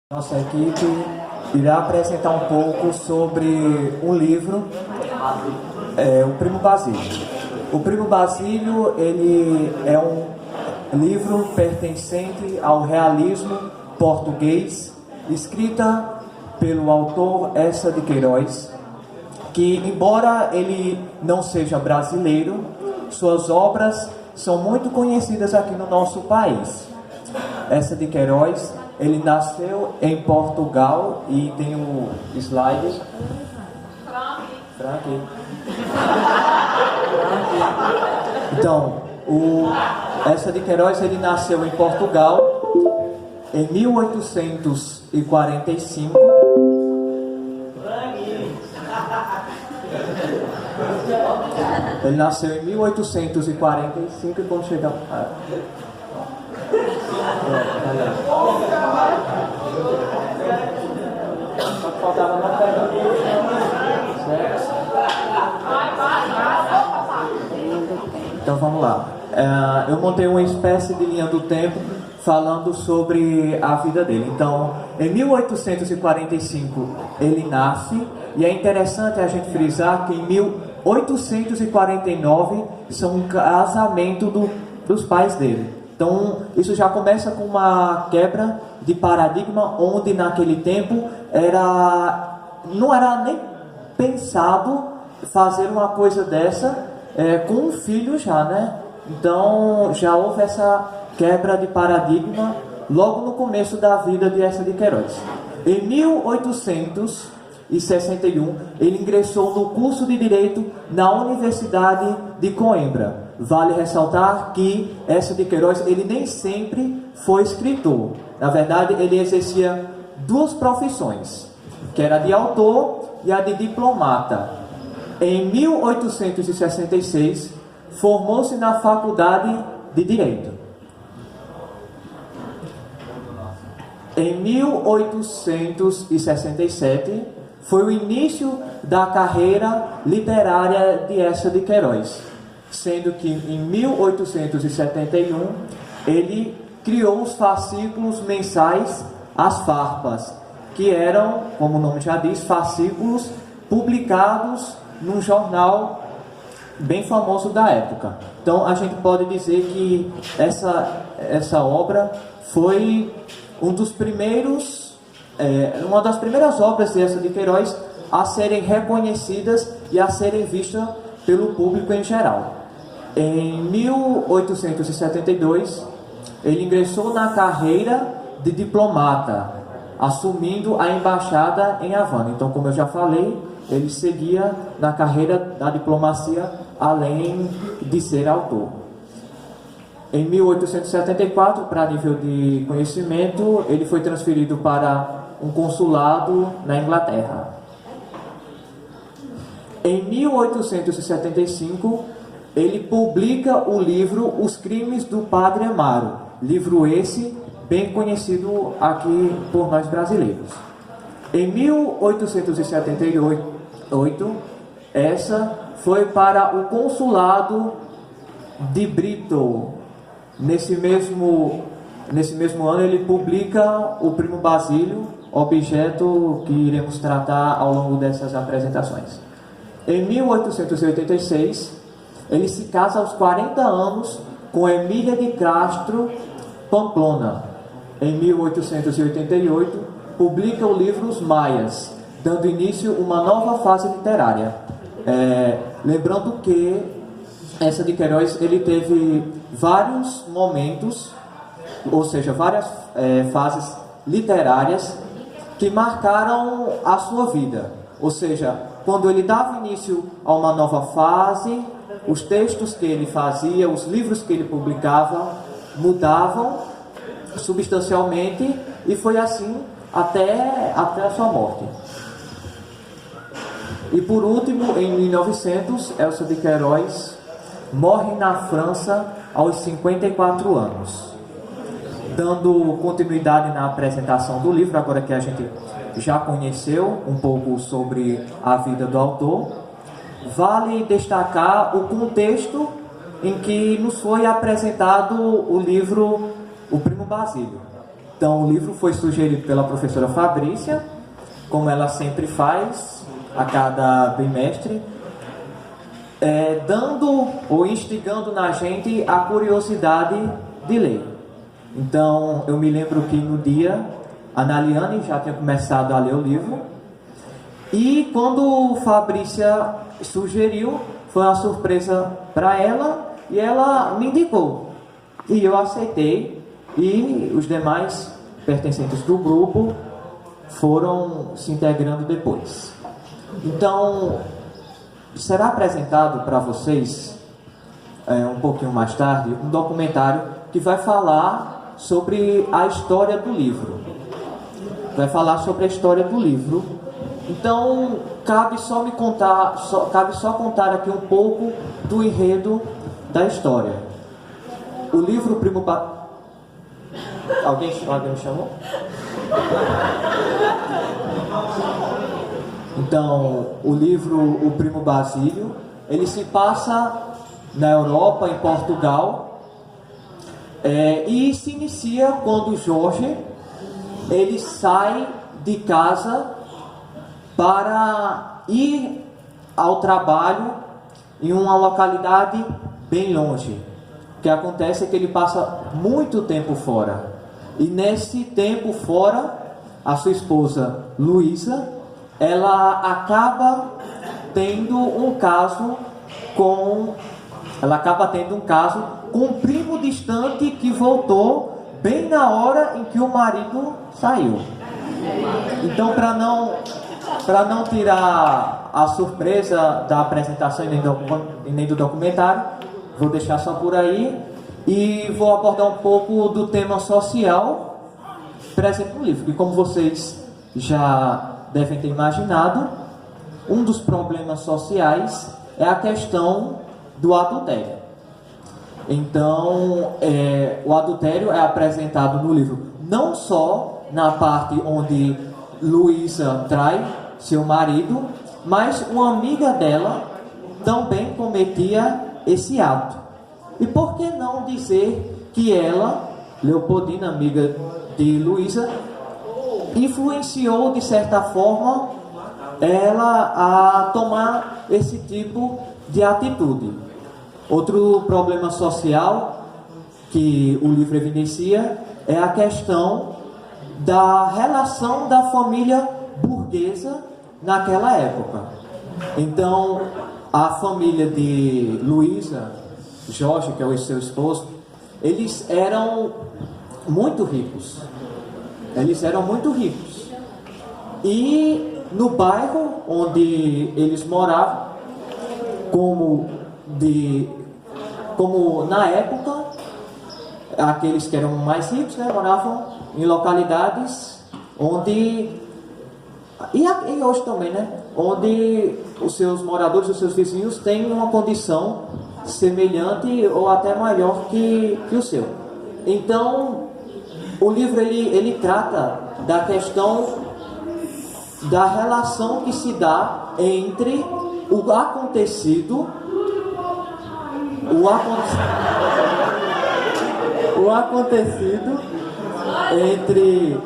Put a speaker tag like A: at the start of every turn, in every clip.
A: Nossa equipe irá apresentar um pouco sobre um livro, o Primo Basílio. O Primo Basílio, ele é um livro pertencente ao realismo português, escrita pelo autor Eça de Queiroz, que, embora ele não seja brasileiro, suas obras são muito conhecidas aqui no nosso país. Eça de Queiroz, ele nasceu em Portugal e tem o slide. Frank. Então, Eça de Queiroz, ele nasceu em Portugal em 1845. Ele nasceu em 1845 e quando chega... Então vamos lá. Eu montei uma espécie de linha do tempo falando sobre a vida dele. Então, em 1845 ele nasce, e é interessante a gente frisar que em 1849 são um casamento dos pais dele. Então, isso já começa com uma quebra de paradigma, onde naquele tempo não era nem pensado fazer uma coisa dessa com um filho já, né? Então, já houve essa quebra de paradigma logo no começo da vida de Eça de Queiroz. Em 1861, ele ingressou no curso de Direito na Universidade de Coimbra. Vale ressaltar que Eça de Queiroz, ele nem sempre foi escritor. Na verdade, ele exercia duas profissões, que era a de autor e a de diplomata. Em 1866, formou-se na Faculdade de Direito. Em 1867, foi o início da carreira literária de Eça de Queiroz, sendo que em 1871 ele criou os fascículos mensais As Farpas, que eram, como o nome já diz, fascículos publicados num jornal bem famoso da época. Então a gente pode dizer que essa obra foi uma das primeiras obras de Eça de Queiroz a serem reconhecidas e a serem vistas pelo público em geral. Em 1872, ele ingressou na carreira de diplomata, assumindo a embaixada em Havana. Então, como eu já falei, ele seguia na carreira da diplomacia, além de ser autor. Em 1874, para nível de conhecimento, ele foi transferido para um consulado na Inglaterra. Em 1875, ele publica o livro Os Crimes do Padre Amaro, livro esse bem conhecido aqui por nós brasileiros. Em 1878, Eça foi para o consulado de Bristol. Nesse mesmo ano ele publica o Primo Basílio, objeto que iremos tratar ao longo dessas apresentações. Em 1886, ele se casa aos 40 anos com Emília de Castro Pamplona. Em 1888, publica o livro Os Maias, dando início a uma nova fase literária. Lembrando que Eça de Queiroz, ele teve vários momentos, ou seja, várias fases literárias que marcaram a sua vida. Ou seja, quando ele dava início a uma nova fase, os textos que ele fazia, os livros que ele publicava, mudavam substancialmente, e foi assim até a sua morte. E por último, em 1900, Eça de Queiroz morre na França aos 54 anos. Dando continuidade na apresentação do livro, agora que a gente já conheceu um pouco sobre a vida do autor, vale destacar o contexto em que nos foi apresentado o livro O Primo Basílio. Então, o livro foi sugerido pela professora Fabrícia, como ela sempre faz a cada bimestre, dando ou instigando na gente a curiosidade de ler. Então, eu me lembro que no dia, a Naliane já tinha começado a ler o livro, e quando Fabrícia sugeriu, foi uma surpresa para ela, e ela me indicou. E eu aceitei, e os demais pertencentes do grupo foram se integrando depois. Então, será apresentado para vocês, um pouquinho mais tarde, um documentário que vai falar sobre a história do livro. Vai falar sobre a história do livro. Então, cabe só contar aqui um pouco do enredo da história. O livro Primo Alguém me chamou? Então, o livro O Primo Basílio, ele se passa na Europa, em Portugal, e se inicia quando Jorge ele sai de casa para ir ao trabalho em uma localidade bem longe. O que acontece é que ele passa muito tempo fora. E nesse tempo fora, a sua esposa Luísa, ela acaba tendo um caso com um primo distante que voltou bem na hora em que o marido saiu. Então, para não tirar a surpresa da apresentação e nem do documentário, vou deixar só por aí e vou abordar um pouco do tema social presente no livro. E como vocês já devem ter imaginado, um dos problemas sociais é a questão do adultério. Então, o adultério é apresentado no livro não só na parte onde Luísa trai seu marido, mas uma amiga dela também cometia esse ato. E por que não dizer que ela, Leopoldina, amiga de Luísa, influenciou de certa forma ela a tomar esse tipo de atitude. Outro problema social que o livro evidencia é a questão da relação da família burguesa naquela época. Então, a família de Luísa, Jorge, que é o seu esposo, eles eram muito ricos. E no bairro onde eles moravam, como na época, aqueles que eram mais ricos, moravam em localidades onde, e hoje também, onde os seus moradores, os seus vizinhos têm uma condição semelhante ou até maior que o seu. Então, o livro ele trata da questão da relação que se dá entre o acontecido entre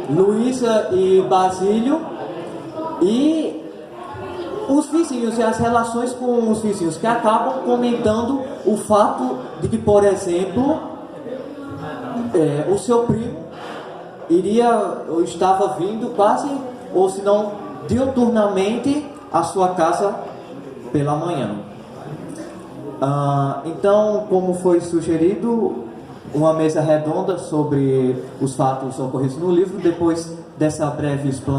A: Luísa e Basílio e os vizinhos e as relações com os vizinhos, que acabam comentando o fato de que, por exemplo, o seu primo estava vindo quase, ou se não diuturnamente, à sua casa pela manhã. Então, como foi sugerido, uma mesa redonda sobre os fatos ocorridos no livro, depois dessa breve explanação.